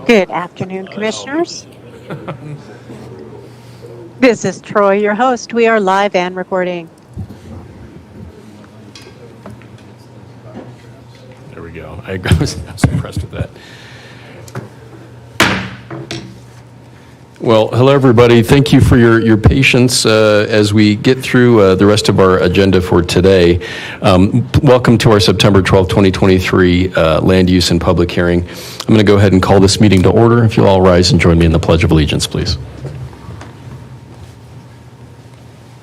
Good afternoon, Commissioners. This is Troy, your host. We are live and recording. There we go. I was impressed with that. Well, hello, everybody. Thank you for your patience as we get through the rest of our agenda for today. Welcome to our September 12, 2023 land use and public hearing. I'm going to go ahead and call this meeting to order. If you'll all rise and join me in the Pledge of Allegiance, please.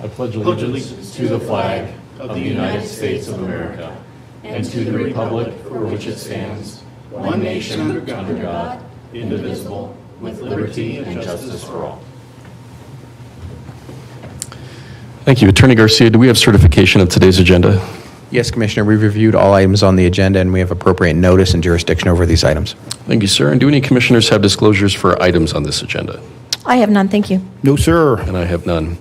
I pledge allegiance to the flag of the United States of America and to the republic for which it stands, one nation under God, indivisible, with liberty and justice for all. Thank you. Attorney Garcia, do we have certification of today's agenda? Yes, Commissioner. We've reviewed all items on the agenda, and we have appropriate notice and jurisdiction over these items. Thank you, sir. And do any commissioners have disclosures for items on this agenda? I have none, thank you. No, sir. And I have none.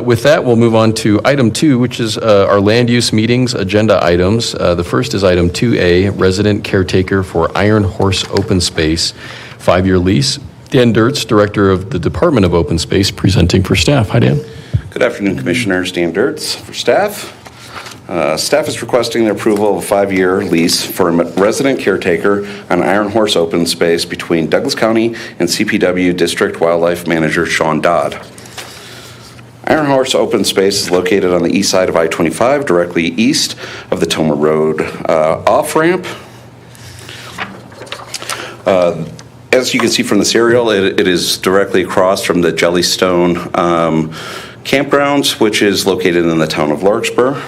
With that, we'll move on to item 2, which is our land use meetings agenda items. The first is item 2A, resident caretaker for Iron Horse Open Space, 5-year lease. Dan Dirts, Director of the Department of Open Space, presenting for staff. Hi, Dan. Good afternoon, Commissioners. Dan Dirts for staff. Staff is requesting the approval of a 5-year lease for a resident caretaker on Iron Horse Open Space between Douglas County and CPW District Wildlife Manager Sean Dodd. Iron Horse Open Space is located on the east side of I-25, directly east of the Tomah Road off-ramp. As you can see from this aerial, it is directly across from the Jellystone campgrounds, which is located in the town of Larkspur.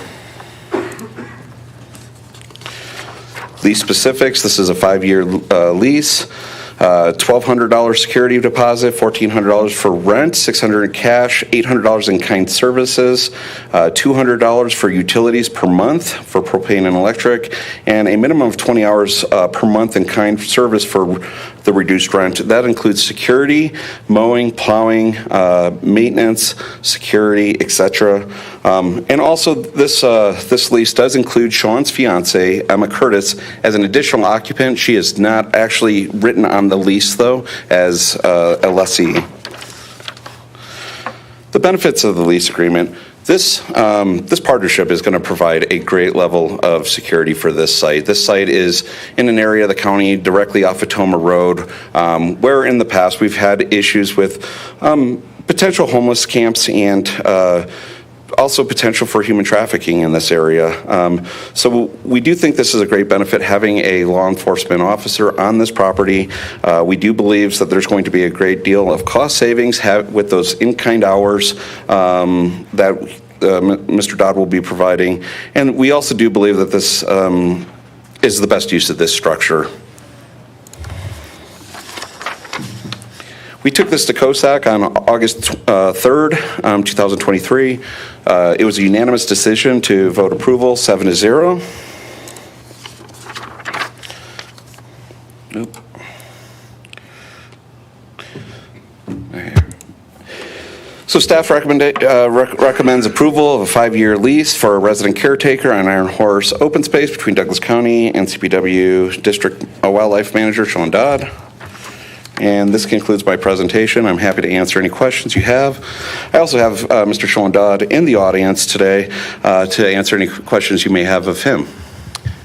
Lease specifics, this is a 5-year lease. $1,200 security deposit, $1,400 for rent, $600 in cash, $800 in kind services, $200 for utilities per month for propane and electric, and a minimum of 20 hours per month in kind service for the reduced rent. That includes security, mowing, plowing, maintenance, security, etc. And also this lease does include Sean's fiance, Emma Curtis, as an additional occupant. She is not actually written on the lease, though, as a lessee. The benefits of the lease agreement. This partnership is going to provide a great level of security for this site. This site is in an area of the county directly off of Tomah Road, where in the past we've had issues with potential homeless camps and also potential for human trafficking in this area. So we do think this is a great benefit, having a law enforcement officer on this property. We do believe that there's going to be a great deal of cost savings with those in-kind hours that Mr. Dodd will be providing. And we also do believe that this is the best use of this structure. We took this to COSAC on August 3rd, 2023. It was a unanimous decision to vote approval, 7-0. Nope. So staff recommends approval of a 5-year lease for a resident caretaker on Iron Horse Open Space between Douglas County and CPW District Wildlife Manager Sean Dodd. And this concludes my presentation. I'm happy to answer any questions you have. I also have Mr. Sean Dodd in the audience today to answer any questions you may have of him.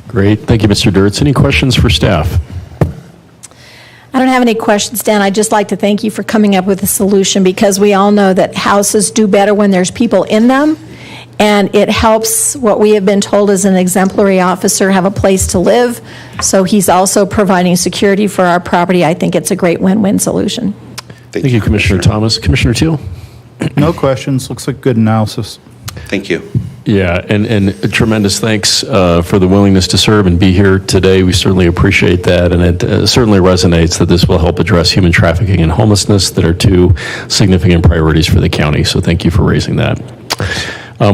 Great. Thank you, Mr. Dirts. Any questions for staff? I don't have any questions, Dan. I'd just like to thank you for coming up with a solution, because we all know that houses do better when there's people in them, and it helps what we have been told as an exemplary officer have a place to live. So he's also providing security for our property. I think it's a great win-win solution. Thank you, Commissioner Thomas. Commissioner Teal? No questions. Looks like good analysis. Thank you. Yeah, and a tremendous thanks for the willingness to serve and be here today. We certainly appreciate that, and it certainly resonates that this will help address human trafficking and homelessness that are two significant priorities for the county. So thank you for raising that.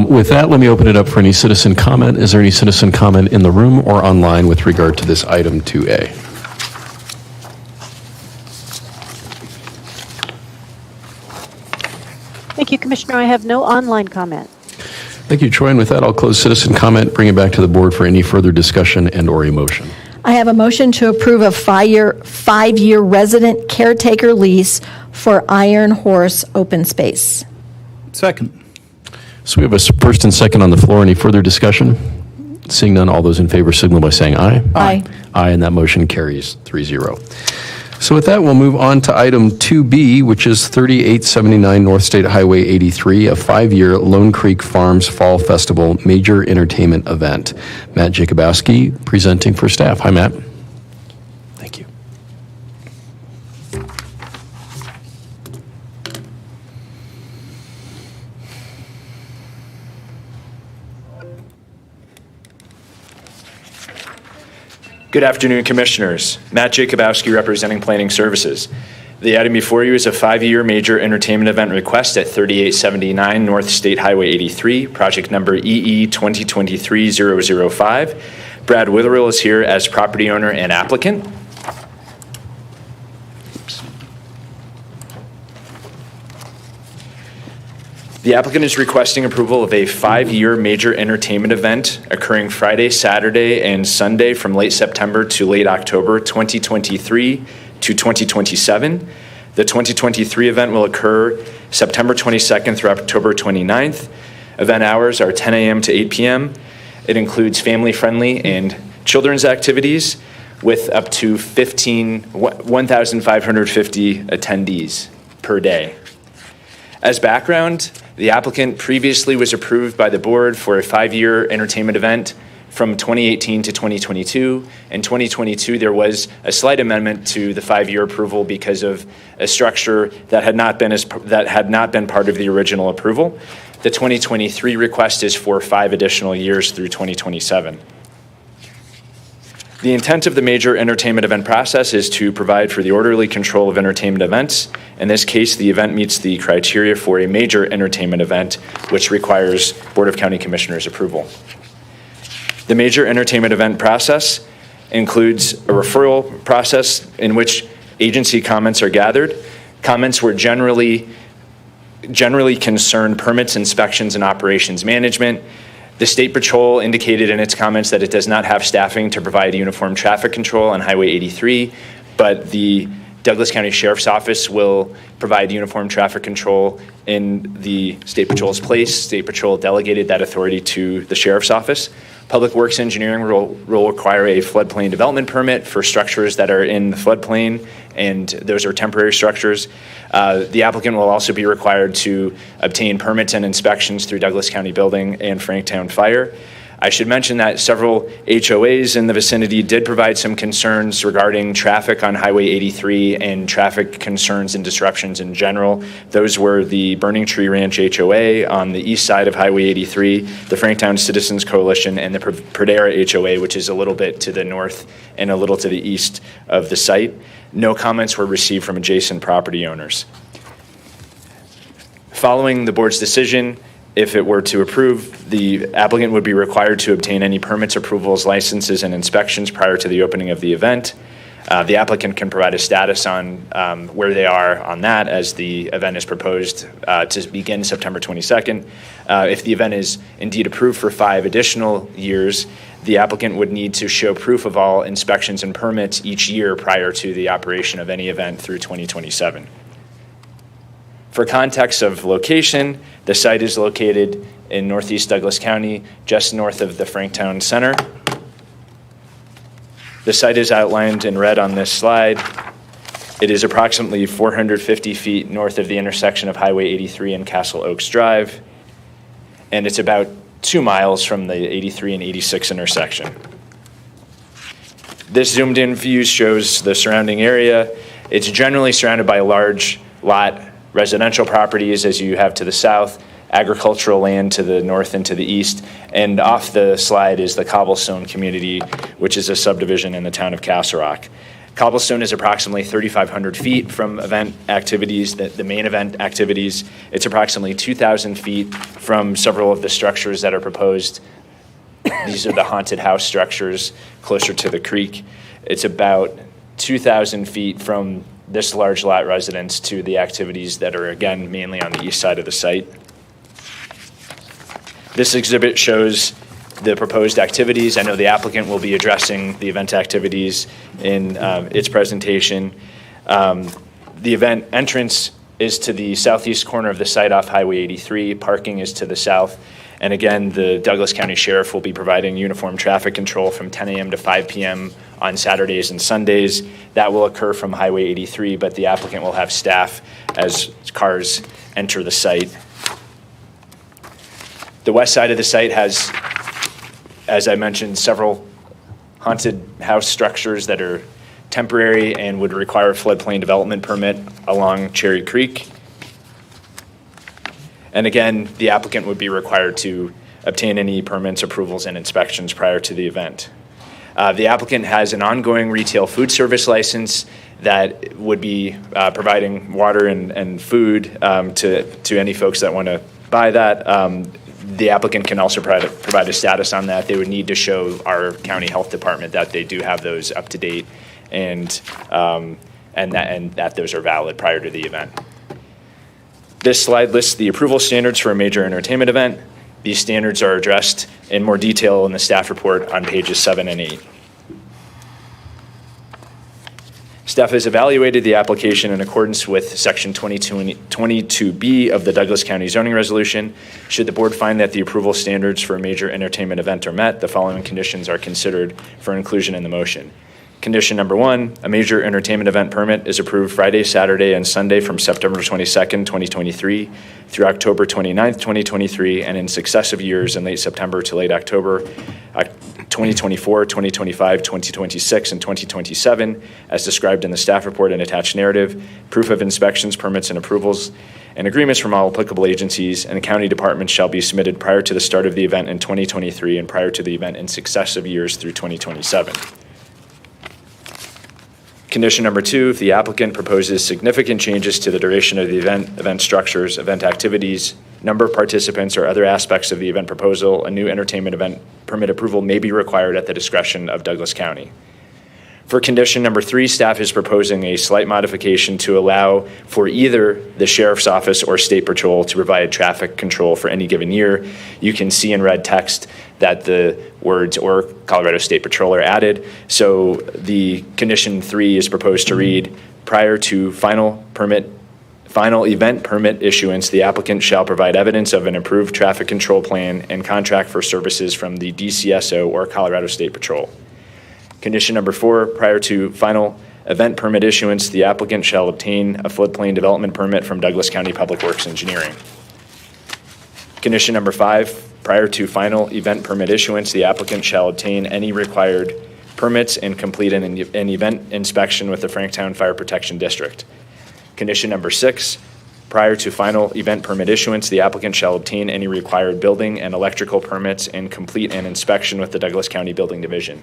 With that, let me open it up for any citizen comment. Is there any citizen comment in the room or online with regard to this item 2A? Thank you, Commissioner. I have no online comment. Thank you, Troy. And with that, I'll close citizen comment, bring it back to the board for any further discussion and or emotion. I have a motion to approve a five-year resident caretaker lease for Iron Horse Open Space. Second. So we have a first and second on the floor. Any further discussion? Seeing none, all those in favor signal by saying aye. Aye. Aye, and that motion carries 3-0. So with that, we'll move on to item 2B, which is 3879 North State Highway 83, a 5-year Lone Creek Farms Fall Festival major entertainment event. Matt Jacobowski presenting for staff. Hi, Matt. Thank you. Good afternoon, Commissioners. Matt Jacobowski representing Planning Services. The item before you is a 5-year major entertainment event request at 3879 North State Highway 83, project number EE 2023-005. Brad Witherill is here as property owner and applicant. The applicant is requesting approval of a 5-year major entertainment event occurring Friday, Saturday, and Sunday from late September to late October 2023 to 2027. The 2023 event will occur September 22nd through October 29th. Event hours are 10 a.m. to 8 p.m. It includes family-friendly and children's activities with up to 1,550 attendees per day. As background, the applicant previously was approved by the board for a 5-year entertainment event from 2018 to 2022. In 2022, there was a slight amendment to the 5-year approval because of a structure that had not been part of the original approval. The 2023 request is for 5 additional years through 2027. The intent of the major entertainment event process is to provide for the orderly control of entertainment events. In this case, the event meets the criteria for a major entertainment event, which requires Board of County Commissioners approval. The major entertainment event process includes a referral process in which agency comments are gathered. Comments were generally concern permits, inspections, and operations management. The State Patrol indicated in its comments that it does not have staffing to provide uniform traffic control on Highway 83, but the Douglas County Sheriff's Office will provide uniform traffic control in the State Patrol's place. State Patrol delegated that authority to the Sheriff's Office. Public Works Engineering will require a floodplain development permit for structures that are in the floodplain, and those are temporary structures. The applicant will also be required to obtain permits and inspections through Douglas County Building and Franktown Fire. I should mention that several HOAs in the vicinity did provide some concerns regarding traffic on Highway 83 and traffic concerns and disruptions in general. Those were the Burning Tree Ranch HOA on the east side of Highway 83, the Franktown Citizens Coalition, and the Perdera HOA, which is a little bit to the north and a little to the east of the site. No comments were received from adjacent property owners. Following the board's decision, if it were to approve, the applicant would be required to obtain any permits, approvals, licenses, and inspections prior to the opening of the event. The applicant can provide a status on where they are on that as the event is proposed to begin September 22nd. If the event is indeed approved for 5 additional years, the applicant would need to show proof of all inspections and permits each year prior to the operation of any event through 2027. For context of location, the site is located in northeast Douglas County, just north of the Franktown Center. The site is outlined in red on this slide. It is approximately 450 feet north of the intersection of Highway 83 and Castle Oaks Drive, and it's about 2 miles from the 83 and 86 intersection. This zoomed in view shows the surrounding area. It's generally surrounded by large lot residential properties, as you have to the south, agricultural land to the north and to the east, and off the slide is the Cobblestone community, which is a subdivision in the town of Castle Rock. Cobblestone is approximately 3,500 feet from event activities, the main event activities. It's approximately 2,000 feet from several of the structures that are proposed. These are the haunted house structures closer to the creek. It's about 2,000 feet from this large lot residence to the activities that are, again, mainly on the east side of the site. This exhibit shows the proposed activities. I know the applicant will be addressing the event activities in its presentation. The event entrance is to the southeast corner of the site off Highway 83. Parking is to the south. And again, the Douglas County Sheriff will be providing uniform traffic control from 10 a.m. to 5 p.m. on Saturdays and Sundays. That will occur from Highway 83, but the applicant will have staff as cars enter the site. The west side of the site has, as I mentioned, several haunted house structures that are temporary and would require a floodplain development permit along Cherry Creek. And again, the applicant would be required to obtain any permits, approvals, and inspections prior to the event. The applicant has an ongoing retail food service license that would be providing water and food to any folks that want to buy that. The applicant can also provide a status on that. They would need to show our county health department that they do have those up to date and that those are valid prior to the event. This slide lists the approval standards for a major entertainment event. These standards are addressed in more detail in the staff report on pages 7 and 8. Staff has evaluated the application in accordance with Section 22B of the Douglas County Zoning Resolution. Should the board find that the approval standards for a major entertainment event are met, the following conditions are considered for inclusion in the motion. Condition number 1, a major entertainment event permit is approved Friday, Saturday, and Sunday from September 22nd, 2023 through October 29th, 2023, and in successive years in late September to late October 2024, 2025, 2026, and 2027, as described in the staff report and attached narrative. Proof of inspections, permits, and approvals and agreements from all applicable agencies and county departments shall be submitted prior to the start of the event in 2023 and prior to the event in successive years through 2027. Condition number 2, if the applicant proposes significant changes to the duration of the event structures, event activities, number of participants, or other aspects of the event proposal, a new entertainment event permit approval may be required at the discretion of Douglas County. For condition number 3, staff is proposing a slight modification to allow for either the Sheriff's Office or State Patrol to provide traffic control for any given year. You can see in red text that the words "or Colorado State Patrol" are added. So the condition 3 is proposed to read, prior to final event permit issuance, the applicant shall provide evidence of an approved traffic control plan and contract for services from the DCSO or Colorado State Patrol. Condition number 4, prior to final event permit issuance, the applicant shall obtain a floodplain development permit from Douglas County Public Works Engineering. Condition number 5, prior to final event permit issuance, the applicant shall obtain any required permits and complete an event inspection with the Franktown Fire Protection District. Condition number 6, prior to final event permit issuance, the applicant shall obtain any required building and electrical permits and complete an inspection with the Douglas County Building Division.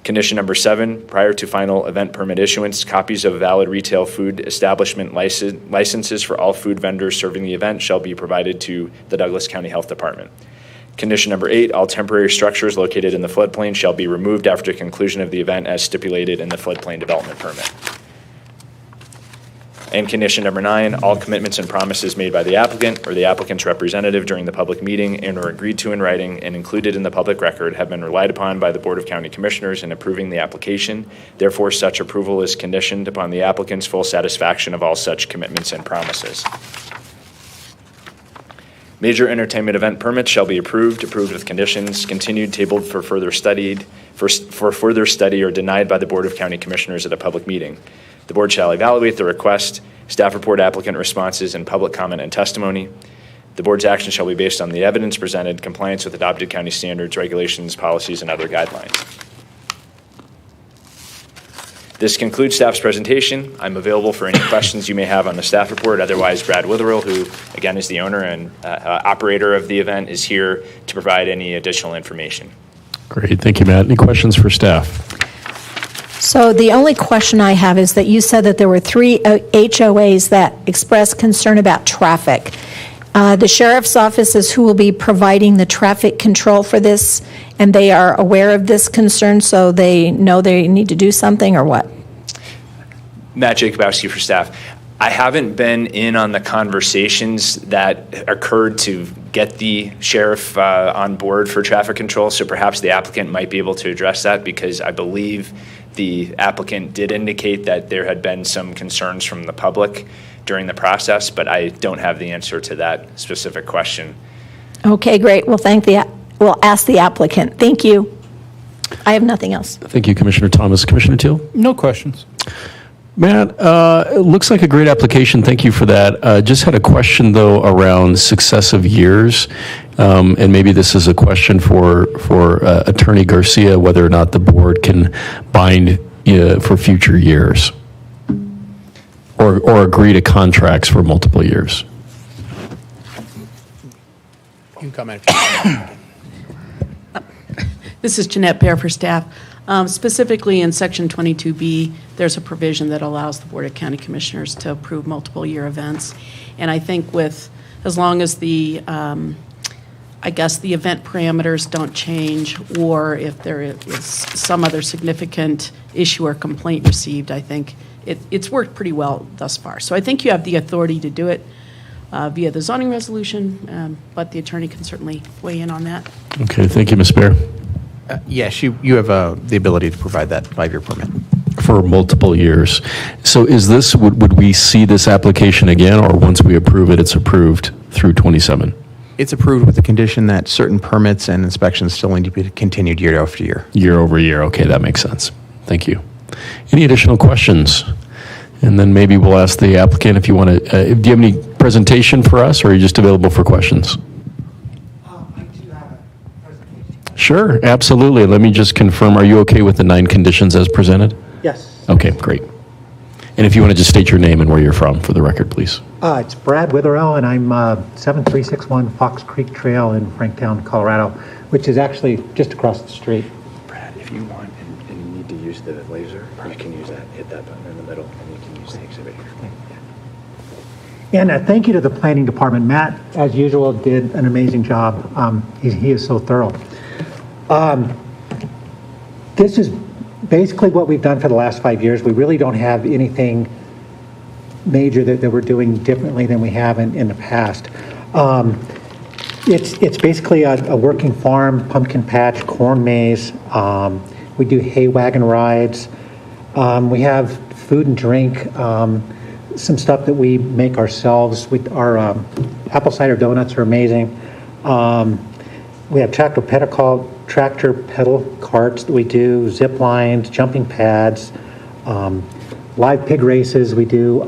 Condition number 7, prior to final event permit issuance, copies of valid retail food establishment licenses for all food vendors serving the event shall be provided to the Douglas County Health Department. Condition number 8, all temporary structures located in the floodplain shall be removed after conclusion of the event as stipulated in the floodplain development permit. And condition number 9, all commitments and promises made by the applicant or the applicant's representative during the public meeting and or agreed to in writing and included in the public record have been relied upon by the Board of County Commissioners in approving the application. Therefore, such approval is conditioned upon the applicant's full satisfaction of all such commitments and promises. Major entertainment event permits shall be approved with conditions, continued, tabled for further study or denied by the Board of County Commissioners at a public meeting. The board shall evaluate the request, staff report applicant responses, and public comment and testimony. The board's action shall be based on the evidence presented, compliance with adopted county standards, regulations, policies, and other guidelines. This concludes staff's presentation. I'm available for any questions you may have on the staff report. Otherwise, Brad Witherill, who again is the owner and operator of the event, is here to provide any additional information. Great. Thank you, Matt. Any questions for staff? So the only question I have is that you said that there were 3 HOAs that expressed concern about traffic. The sheriff's office is who will be providing the traffic control for this, and they are aware of this concern, so they know they need to do something, or what? Matt Jacobowski for staff. I haven't been in on the conversations that occurred to get the sheriff on board for traffic control, so perhaps the applicant might be able to address that, because I believe the applicant did indicate that there had been some concerns from the public during the process, but I don't have the answer to that specific question. Okay, great. We'll ask the applicant. Thank you. I have nothing else. Thank you, Commissioner Thomas. Commissioner Teal? No questions. Matt, it looks like a great application. Thank you for that. Just had a question, though, around successive years. And maybe this is a question for Attorney Garcia, whether or not the board can bind for future years or agree to contracts for multiple years. You can comment. This is Jeanette Bear for staff. Specifically in Section 22B, there's a provision that allows the Board of County Commissioners to approve multiple-year events. And I think as long as the event parameters don't change, or if there is some other significant issue or complaint received, I think it's worked pretty well thus far. So I think you have the authority to do it via the zoning resolution, but the attorney can certainly weigh in on that. Okay, thank you, Ms. Bear. Yes, you have the ability to provide that 5-year permit. For multiple years. So is this, would we see this application again, or once we approve it, it's approved through 27? It's approved with the condition that certain permits and inspections still need to be continued year after year. Year over year. Okay, that makes sense. Thank you. Any additional questions? And then maybe we'll ask the applicant if you want to, do you have any presentation for us, or are you just available for questions? Sure, absolutely. Let me just confirm, are you okay with the 9 conditions as presented? Yes. Okay, great. And if you want to just state your name and where you're from for the record, please. It's Brad Witherell, and I'm 7361 Fox Creek Trail in Franktown, Colorado, which is actually just across the street. Brad, if you want and you need to use the laser, you can use that, hit that button in the middle, and you can use the exhibit here. Yeah. And thank you to the planning department. Matt, as usual, did an amazing job. He is so thorough. This is basically what we've done for the last 5 years. We really don't have anything major that we're doing differently than we have in the past. It's basically a working farm, pumpkin patch, corn maze. We do hay wagon rides. We have food and drink, some stuff that we make ourselves. Our apple cider donuts are amazing. We have tractor pedal carts that we do, zip lines, jumping pads, live pig races. We do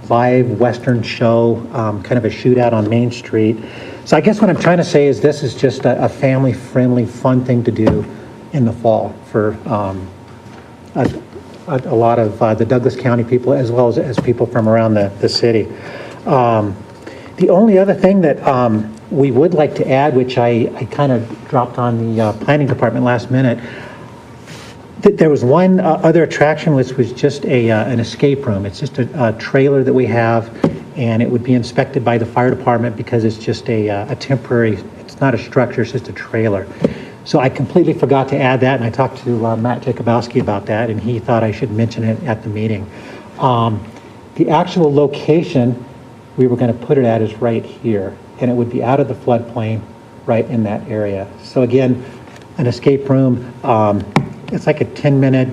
live Western show, kind of a shootout on Main Street. So I guess what I'm trying to say is this is just a family-friendly, fun thing to do in the fall for a lot of the Douglas County people, as well as people from around the city. The only other thing that we would like to add, which I kind of dropped on the planning department last minute, there was one other attraction, which was just an escape room. It's just a trailer that we have, and it would be inspected by the fire department because it's just a temporary, it's not a structure, it's just a trailer. So I completely forgot to add that, and I talked to Matt Jakubowski about that, and he thought I should mention it at the meeting. The actual location we were going to put it at is right here, and it would be out of the floodplain right in that area. So again, an escape room, it's like a 10-minute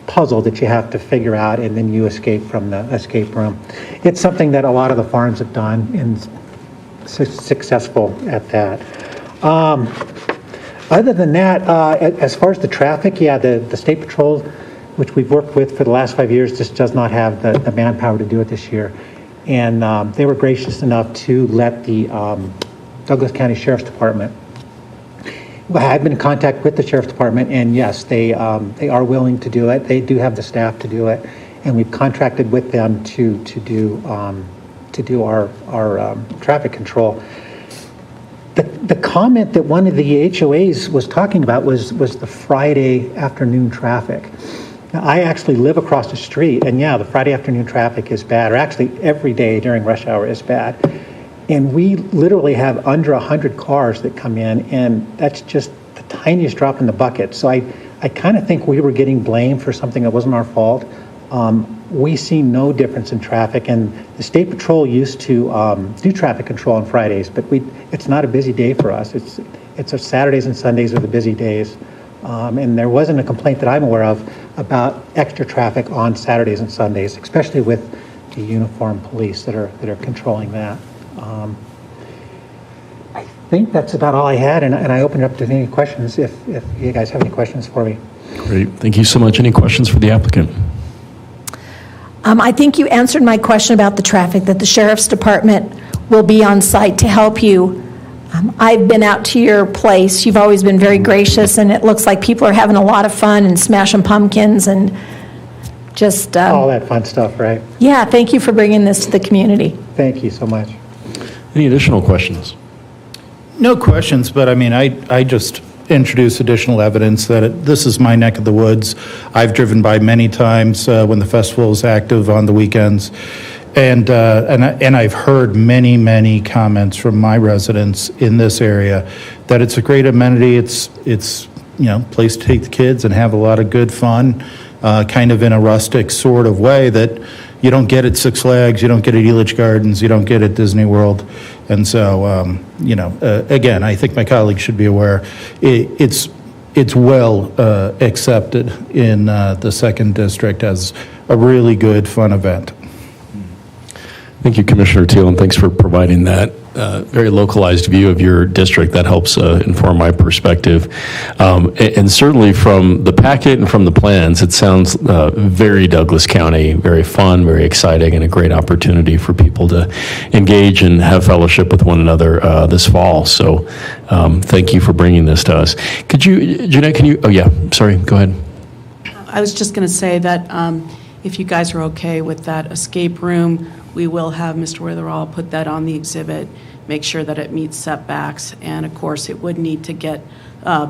puzzle that you have to figure out, and then you escape from the escape room. It's something that a lot of the farms have done and successful at that. Other than that, as far as the traffic, yeah, the State Patrol, which we've worked with for the last 5 years, just does not have the manpower to do it this year. And they were gracious enough to let the Douglas County Sheriff's Department. I've been in contact with the Sheriff's Department, and yes, they are willing to do it. They do have the staff to do it, and we've contracted with them to do our traffic control. The comment that one of the HOAs was talking about was the Friday afternoon traffic. Now, I actually live across the street, and yeah, the Friday afternoon traffic is bad, or actually every day during rush hour is bad. And we literally have under 100 cars that come in, and that's just the tiniest drop in the bucket. So I kind of think we were getting blamed for something that wasn't our fault. we see no difference in traffic. And the State Patrol used to do traffic control on Fridays, but it's not a busy day for us. It's our Saturdays and Sundays are the busy days. And there wasn't a complaint that I'm aware of about extra traffic on Saturdays and Sundays, especially with the uniformed police that are controlling that. I think that's about all I had, and I open it up to any questions if you guys have any questions for me. Great. Thank you so much. Any questions for the applicant? I think you answered my question about the traffic, that the Sheriff's Department will be on site to help you. I've been out to your place. You've always been very gracious, and it looks like people are having a lot of fun and smashing pumpkins and just... all that fun stuff, right? Yeah, thank you for bringing this to the community. Thank you so much. Any additional questions? No questions, but I mean, I just introduce additional evidence that this is my neck of the woods. I've driven by many times when the festival is active on the weekends. And I've heard many comments from my residents in this area that it's a great amenity. It's place to take the kids and have a lot of good fun, kind of in a rustic sort of way that you don't get at Six Flags, you don't get at Elitch Gardens, you don't get at Disney World. And so, again, I think my colleagues should be aware it's well accepted in the second district as a really good fun event. Thank you, Commissioner Teal, and thanks for providing that very localized view of your district. That helps inform my perspective. And certainly from the packet and from the plans, it sounds very Douglas County, very fun, very exciting, and a great opportunity for people to engage and have fellowship with one another this fall. So thank you for bringing this to us. Could you, Jeanette, sorry, go ahead. I was just going to say that if you guys are okay with that escape room, we will have Mr. Witherall put that on the exhibit, make sure that it meets setbacks, and of course, it would need to get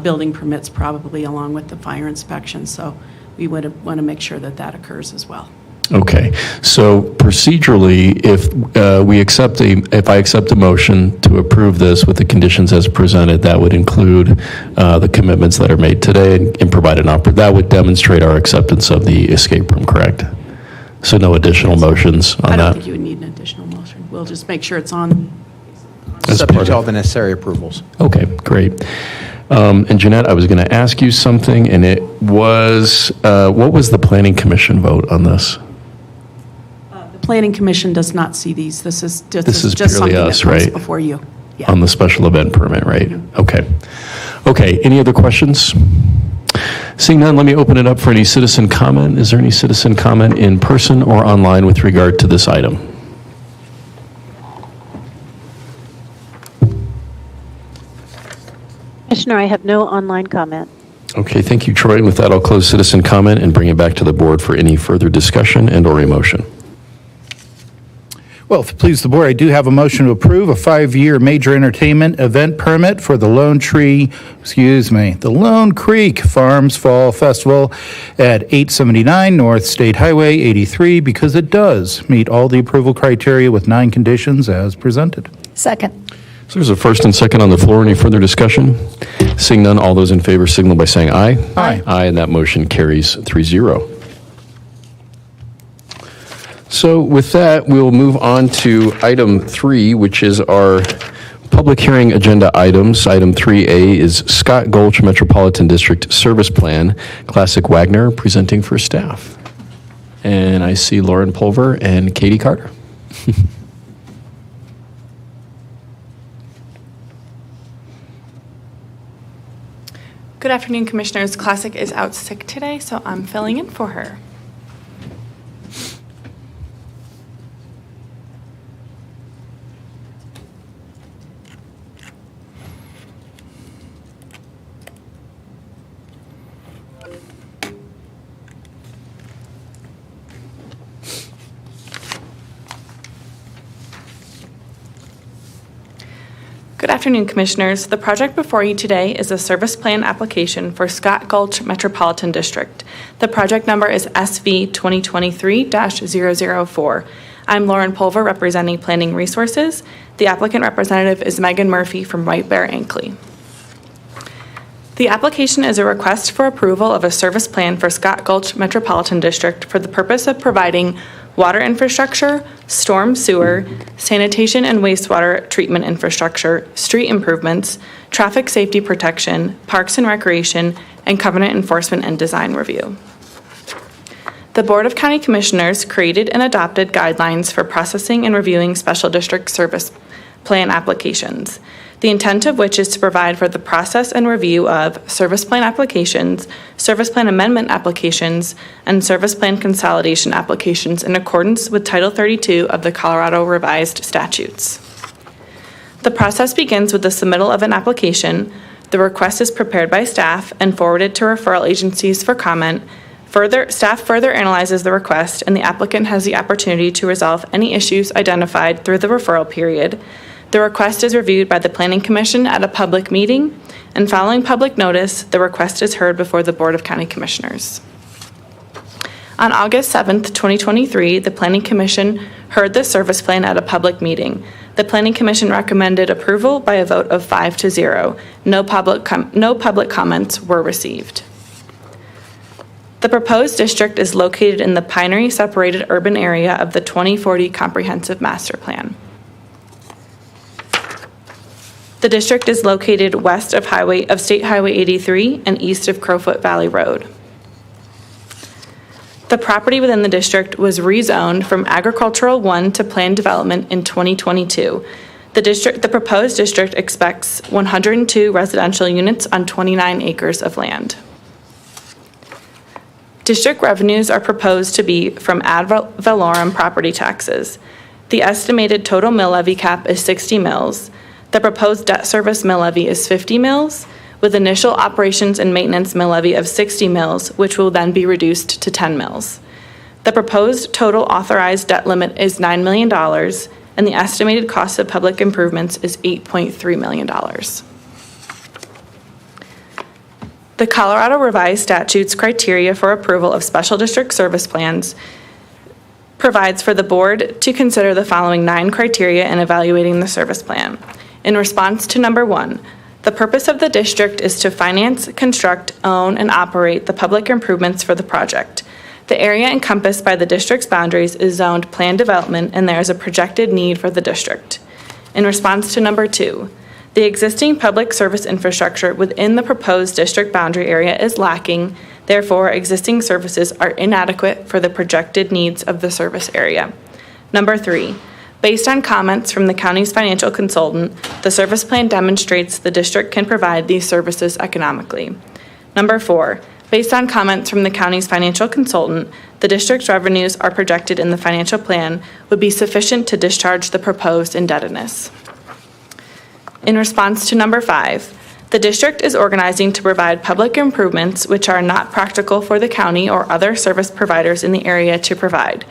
building permits probably along with the fire inspection, so we would want to make sure that that occurs as well. Okay, so procedurally, if I accept a motion to approve this with the conditions as presented, that would include the commitments that are made today and provide that would demonstrate our acceptance of the escape room, correct? So no additional motions on that? I don't think you would need an additional motion. We'll just make sure it's on. Subject to all the necessary approvals. Okay, great. And Jeanette, I was going to ask you something, and it was, what was the Planning Commission vote on this? The Planning Commission does not see these. This is just purely something us, that comes right? before you. Yeah. On the special event permit, right? Mm-hmm. Okay. Okay, any other questions? Seeing none, let me open it up for any citizen comment. Is there any citizen comment in person or online with regard to this item? Commissioner, I have no online comment. Okay, thank you, Troy. And with that, I'll close citizen comment and bring it back to the board for any further discussion and or a motion. Well, if it pleases the board, I do have a motion to approve a 5-year major entertainment event permit for the Lone Creek Farms Fall Festival at 879 North State Highway 83 because it does meet all the approval criteria with 9 conditions as presented. Second. So there's a first and second on the floor. Any further discussion? Seeing none, all those in favor signal by saying aye. Aye. Aye, and that motion carries 3-0. So with that, we'll move on to item 3, which is our public hearing agenda items. Item 3A is Scott Gulch Metropolitan District Service Plan, Classic Wagner, presenting for staff. And I see Lauren Pulver and Katie Carter. Good afternoon, Commissioners. Classic is out sick today, so I'm filling in for her. Good afternoon, Commissioners. The project before you today is a service plan application for Scott Gulch Metropolitan District. The project number is SV 2023-004. I'm Lauren Pulver, representing Planning Resources. The applicant representative is Megan Murphy from White Bear Ankly. The application is a request for approval of a service plan for Scott Gulch Metropolitan District for the purpose of providing water infrastructure, storm sewer, sanitation and wastewater treatment infrastructure, street improvements, traffic safety protection, parks and recreation, and covenant enforcement and design review. The Board of County Commissioners created and adopted guidelines for processing and reviewing special district service plan applications, the intent of which is to provide for the process and review of service plan applications, service plan amendment applications, and service plan consolidation applications in accordance with Title 32 of the Colorado Revised Statutes. The process begins with the submittal of an application. The request is prepared by staff and forwarded to referral agencies for comment. Staff further analyzes the request, and the applicant has the opportunity to resolve any issues identified through the referral period. The request is reviewed by the Planning Commission at a public meeting, and following public notice, the request is heard before the Board of County Commissioners. On August 7th, 2023, the Planning Commission heard the service plan at a public meeting. The Planning Commission recommended approval by a vote of 5-0. No public comments were received. The proposed district is located in the Pinery Separated Urban Area of the 2040 Comprehensive Master Plan. The district is located west of State Highway 83 and east of Crowfoot Valley Road. The property within the district was rezoned from Agricultural 1 to Planned Development in 2022. The proposed district expects 102 residential units on 29 acres of land. District revenues are proposed to be from ad valorem property taxes. The estimated total mill levy cap is 60 mills. The proposed debt service mill levy is 50 mills, with initial operations and maintenance mill levy of 60 mills, which will then be reduced to 10 mills. The proposed total authorized debt limit is $9 million, and the estimated cost of public improvements is $8.3 million. The Colorado Revised Statutes criteria for approval of special district service plans provides for the board to consider the following 9 criteria in evaluating the service plan. In response to number 1, the purpose of the district is to finance, construct, own, and operate the public improvements for the project. The area encompassed by the district's boundaries is zoned planned development, and there is a projected need for the district. In response to number 2, the existing public service infrastructure within the proposed district boundary area is lacking. Therefore, existing services are inadequate for the projected needs of the service area. Number 3, based on comments from the county's financial consultant, the service plan demonstrates the district can provide these services economically. Number 4, based on comments from the county's financial consultant, the district's revenues are projected in the financial plan would be sufficient to discharge the proposed indebtedness. In response to number 5, the district is organizing to provide public improvements which are not practical for the county or other service providers in the area to provide.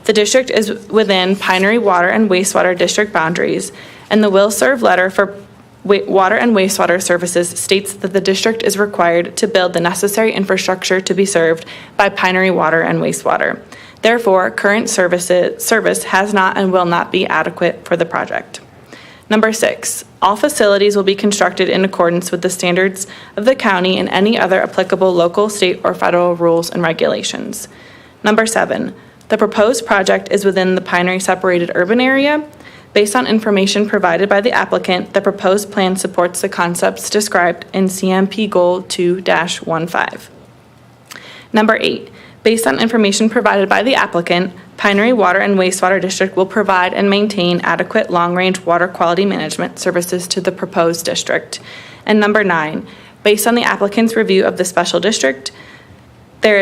The district is within Pinery Water and Wastewater District boundaries, and the will serve letter for water and wastewater services states that the district is required to build the necessary infrastructure to be served by Pinery Water and Wastewater. Therefore, current service has not and will not be adequate for the project. Number 6, all facilities will be constructed in accordance with the standards of the county and any other applicable local, state, or federal rules and regulations. Number 7, the proposed project is within the Pinery Separated Urban Area. Based on information provided by the applicant, the proposed plan supports the concepts described in CMP Goal 2-15. Number 8, based on information provided by the applicant, Pinery Water and Wastewater District will provide and maintain adequate long-range water quality management services to the proposed district. And number 9, based on the applicant's review of the special district, there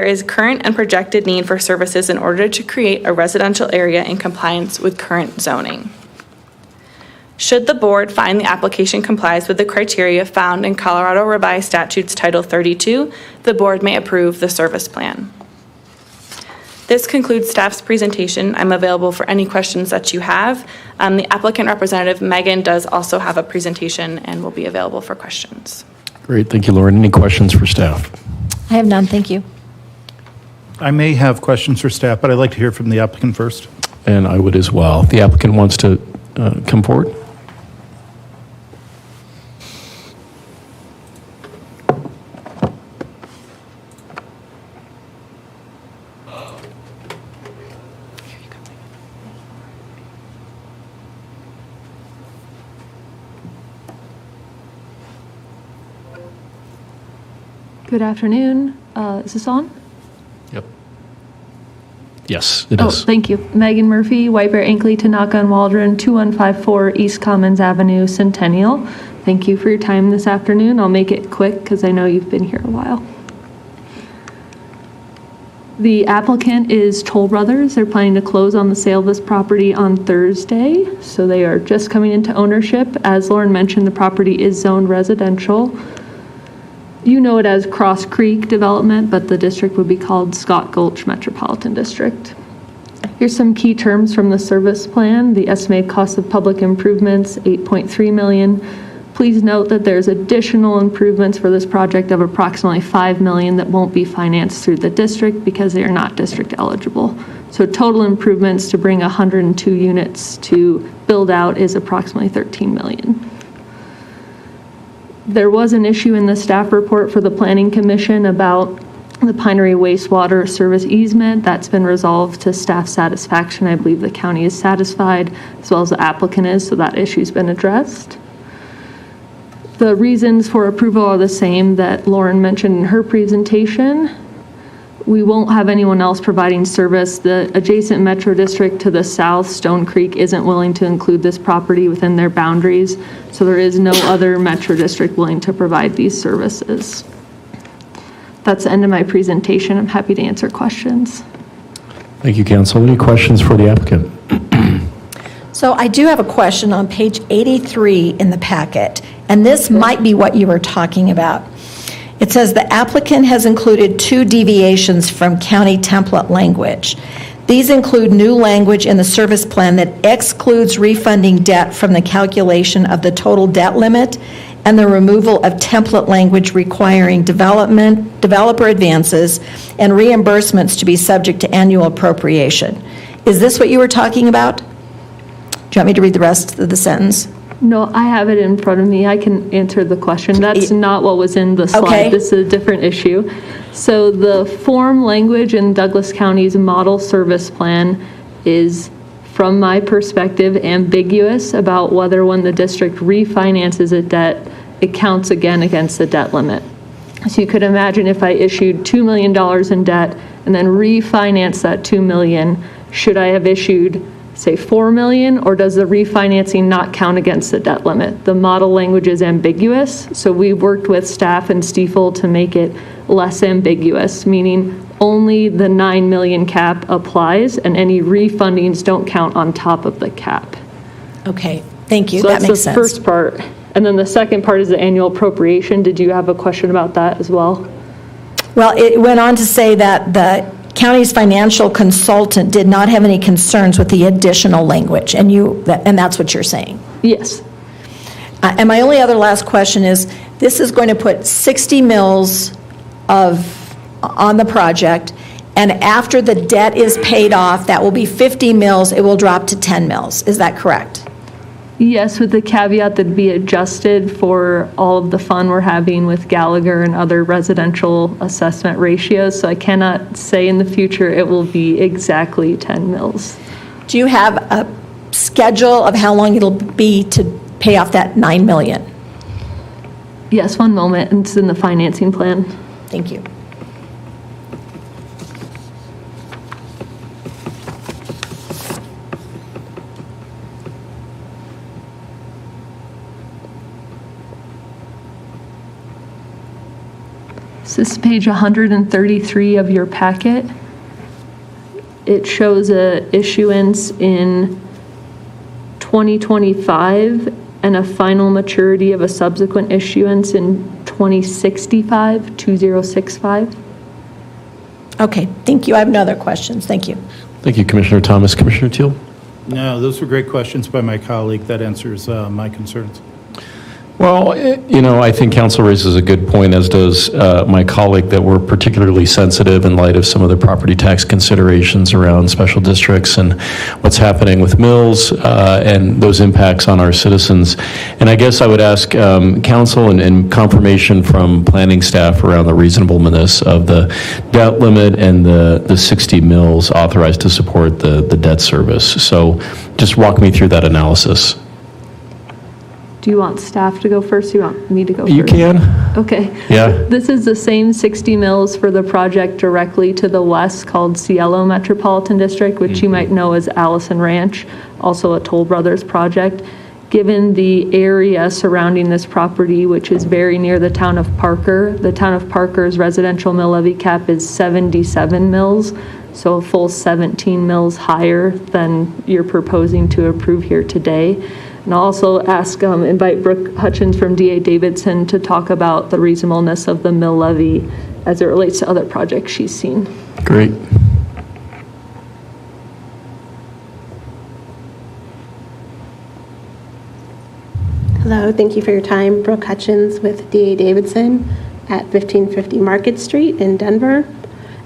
is current and projected need for services in order to create a residential area in compliance with current zoning. Should the board find the application complies with the criteria found in Colorado Revised Statutes Title 32, the board may approve the service plan. This concludes staff's presentation. I'm available for any questions that you have. The applicant representative, Megan, does also have a presentation and will be available for questions. Great, thank you, Lauren. Any questions for staff? I have none, thank you. I may have questions for staff, but I'd like to hear from the applicant first. And I would as well. The applicant wants to come forward. Good afternoon. Is this on? Yep. Yes, it is. Thank you. Megan Murphy, White Bear, Ankley, Tanaka, and Waldron, 2154 East Commons Avenue, Centennial. Thank you for your time this afternoon. I'll make it quick because I know you've been here a while. The applicant is Toll Brothers. They're planning to close on the sale of this property on Thursday, so they are just coming into ownership. As Lauren mentioned, the property is zoned residential. You know it as Cross Creek Development, but the district would be called Scott Gulch Metropolitan District. Here's some key terms from the service plan. The estimated cost of public improvements, $8.3 million. Please note that there's additional improvements for this project of approximately $5 million that won't be financed through the district because they are not district eligible. So total improvements to bring 102 units to build out is approximately $13 million. There was an issue in the staff report for the Planning Commission about the Pinery wastewater service easement. That's been resolved to staff satisfaction. I believe the county is satisfied as well as the applicant is, so that issue's been addressed. The reasons for approval are the same that Lauren mentioned in her presentation. We won't have anyone else providing service. The adjacent metro district to the south, Stone Creek, isn't willing to include this property within their boundaries, so there is no other metro district willing to provide these services. That's the end of my presentation. I'm happy to answer questions. Thank you, counsel. Any questions for the applicant? So I do have a question on page 83 in the packet, and this might be what you were talking about. It says the applicant has included 2 deviations from county template language. These include new language in the service plan that excludes refunding debt from the calculation of the total debt limit and the removal of template language requiring developer advances and reimbursements to be subject to annual appropriation. Is this what you were talking about? Do you want me to read the rest of the sentence? No, I have it in front of me. I can answer the question. That's not what was in the slide. Okay. This is a different issue. So the form language in Douglas County's model service plan is, from my perspective, ambiguous about whether when the district refinances a debt, it counts again against the debt limit. So you could imagine if I issued $2 million in debt and then refinance that $2 million, should I have issued say $4 million, or does the refinancing not count against the debt limit? The model language is ambiguous, so we worked with staff and Stiefel to make it less ambiguous, meaning only the $9 million cap applies and any refundings don't count on top of the cap. Okay, thank you. So that makes sense. That's the first part. And then the second part is the annual appropriation. Did you have a question about that as well? Well, it went on to say that the county's financial consultant did not have any concerns with the additional language, and that's what you're saying? Yes. And my only other last question is, this is going to put 60 mils on the project, and after the debt is paid off, that will be 50 mils, it will drop to 10 mils. Is that correct? Yes, with the caveat that it'd be adjusted for all of the fun we're having with Gallagher and other residential assessment ratios. So I cannot say in the future it will be exactly 10 mils. Do you have a schedule of how long it'll be to pay off that $9 million? Yes, one moment. It's in the financing plan. Thank you. So this is page 133 of your packet. It shows a issuance in 2025 and a final maturity of a subsequent issuance in 2065. Okay, thank you. I have no other questions. Thank you. Thank you, Commissioner Thomas. Commissioner Teal? No, those were great questions by my colleague. That answers my concerns. Well, I think council raises a good point, as does my colleague, that we're particularly sensitive in light of some of the property tax considerations around special districts and what's happening with mills and those impacts on our citizens. And I guess I would ask council and confirmation from planning staff around the reasonableness of the debt limit and the 60 mills authorized to support the debt service. So just walk me through that analysis. Do you want staff to go first? Do you want me to go first? You can. Okay. Yeah. This is the same 60 mills for the project directly to the west called Cielo Metropolitan District, which you might know as Allison Ranch, also a Toll Brothers project. Given the area surrounding this property, which is very near the town of Parker's residential mill levy cap is 77 mills, so a full 17 mills higher than you're proposing to approve here today. And I'll also invite Brooke Hutchins from D.A. Davidson to talk about the reasonableness of the mill levy as it relates to other projects she's seen. Great. Hello, thank you for your time. Brooke Hutchins with D.A. Davidson at 1550 Market Street in Denver.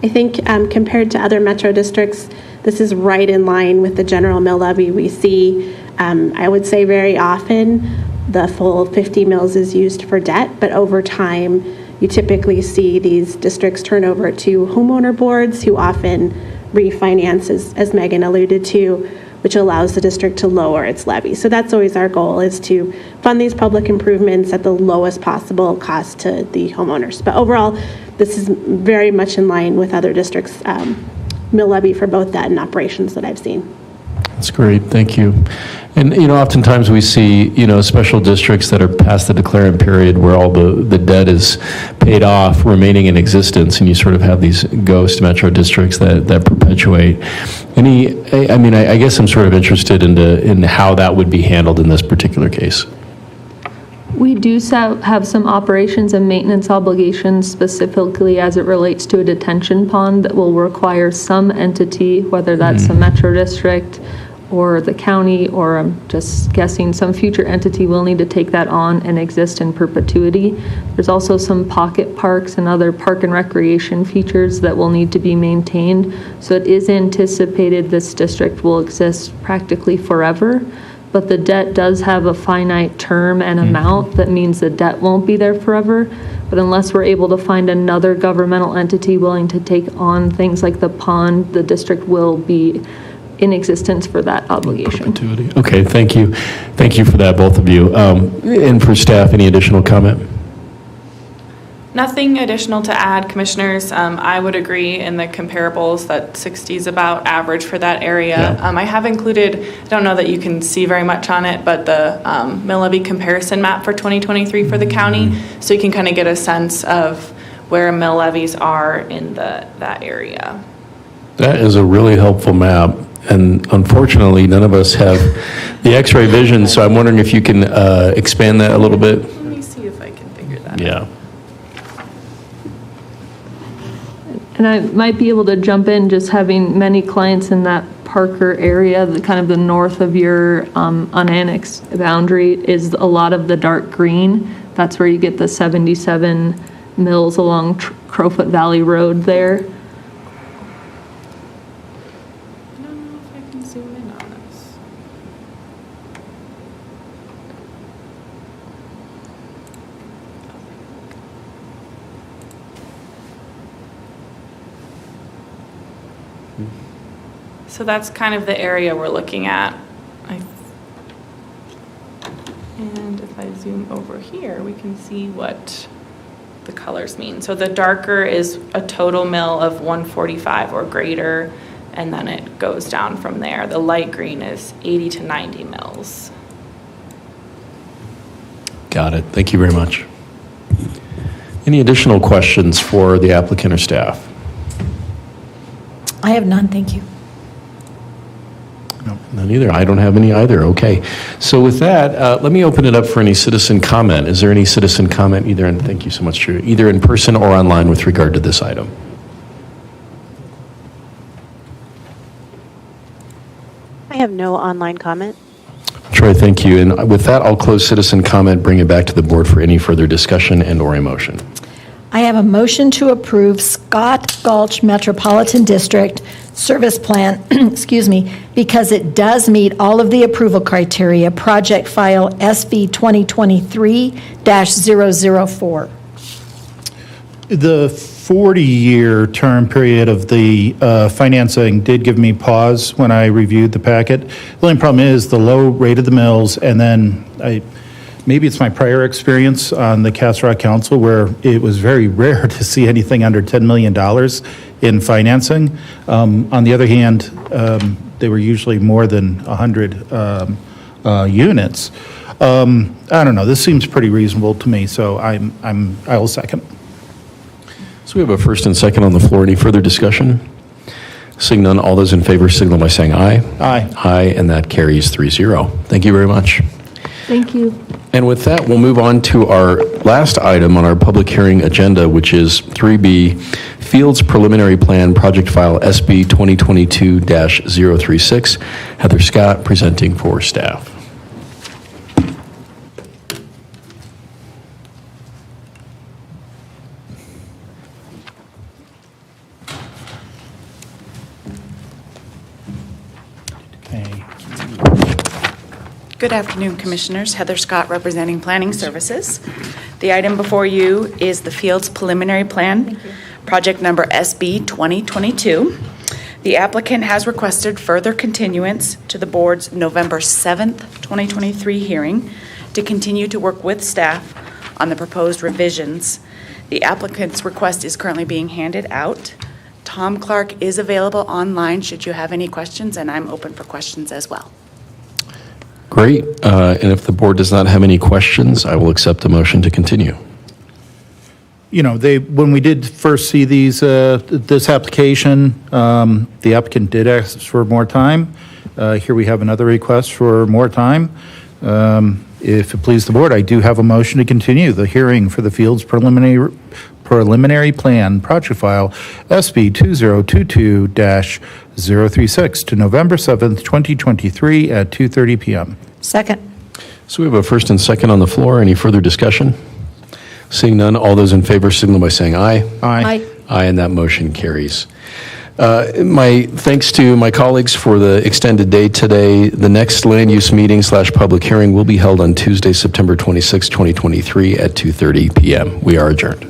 I think compared to other metro districts, this is right in line with the general mill levy we see. I would say very often the full 50 mills is used for debt, but over time you typically see these districts turn over to homeowner boards who often refinance, as Megan alluded to, which allows the district to lower its levy. So that's always our goal, is to fund these public improvements at the lowest possible cost to the homeowners. But overall, this is very much in line with other districts' mill levy for both debt and operations that I've seen. That's great, thank you. And, oftentimes we see, special districts that are past the declarant period where all the debt is paid off, remaining in existence, and you sort of have these ghost metro districts that perpetuate. I guess I'm sort of interested in how that would be handled in this particular case. We do have some operations and maintenance obligations specifically as it relates to a detention pond that will require some entity, whether that's a metro district or the county, or I'm just guessing some future entity will need to take that on and exist in perpetuity. There's also some pocket parks and other park and recreation features that will need to be maintained. So it is anticipated this district will exist practically forever. But the debt does have a finite term and amount. That means the debt won't be there forever. But unless we're able to find another governmental entity willing to take on things like the pond, the district will be in existence for that obligation. Perpetuity. Okay, thank you. Thank you for that, both of you. And for staff, any additional comment? Nothing additional to add, Commissioners. I would agree in the comparables that 60 is about average for that area. Yeah. I have included, I don't know that you can see very much on it, but the mill levy comparison map for 2023 for the county, so you can kind of get a sense of where mill levies are in that area. That is a really helpful map. And unfortunately, none of us have the X-ray vision, so I'm wondering if you can expand that a little bit. Let me see if I can figure that out. Yeah. And I might be able to jump in, just having many clients in that Parker area, kind of the north of your unannexed boundary is a lot of the dark green. That's where you get the 77 mills along Crowfoot Valley Road there. I don't know if I can zoom in on this. So that's kind of the area we're looking at. And if I zoom over here, we can see what the colors mean. So the darker is a total mill of 145 or greater, and then it goes down from there. The light green is 80 to 90 mills. Got it. Thank you very much. Any additional questions for the applicant or staff? I have none, thank you. None either. I don't have any either. Okay. So with that, let me open it up for any citizen comment. Is there any citizen comment either, and thank you so much, Drew, either in person or online with regard to this item? I have no online comment. Troy, thank you. And with that, I'll close citizen comment, bring it back to the board for any further discussion and or a motion. I have a motion to approve Scott Gulch Metropolitan District Service Plan, excuse me, because it does meet all of the approval criteria, project file SV 2023-004. The 40-year term period of the financing did give me pause when I reviewed the packet. The only problem is the low rate of the mills, and then maybe it's my prior experience on the Castle Rock Council where it was very rare to see anything under $10 million in financing. On the other hand, they were usually more than 100 units. I don't know, this seems pretty reasonable to me, so I will second. So we have a first and second on the floor. Any further discussion? Seeing none, all those in favor signal by saying aye. Aye. Aye, and that carries 3-0. Thank you very much. Thank you. And with that, we'll move on to our last item on our public hearing agenda, which is 3B, Fields Preliminary Plan, Project File SB 2022-036. Heather Scott presenting for staff. Good afternoon, Commissioners. Heather Scott, representing Planning Services. The item before you is the Fields Preliminary Plan, project number SB 2022. The applicant has requested further continuance to the board's November 7th, 2023 hearing to continue to work with staff on the proposed revisions. The applicant's request is currently being handed out. Tom Clark is available online should you have any questions, and I'm open for questions as well. Great. And if the board does not have any questions, I will accept a motion to continue. You know, when we did first see this application, the applicant did ask for more time. Here we have another request for more time. If it pleases the board, I do have a motion to continue the hearing for the Fields Preliminary Plan Project File SB 2022-036 to November 7th, 2023 at 2:30 p.m. Second. So we have a first and second on the floor. Any further discussion? Seeing none, all those in favor signal by saying aye. Aye. Aye, and that motion carries. My thanks to my colleagues for the extended day today. The next land use meeting / public hearing will be held on Tuesday, September 26, 2023 at 2:30 p.m. We are adjourned.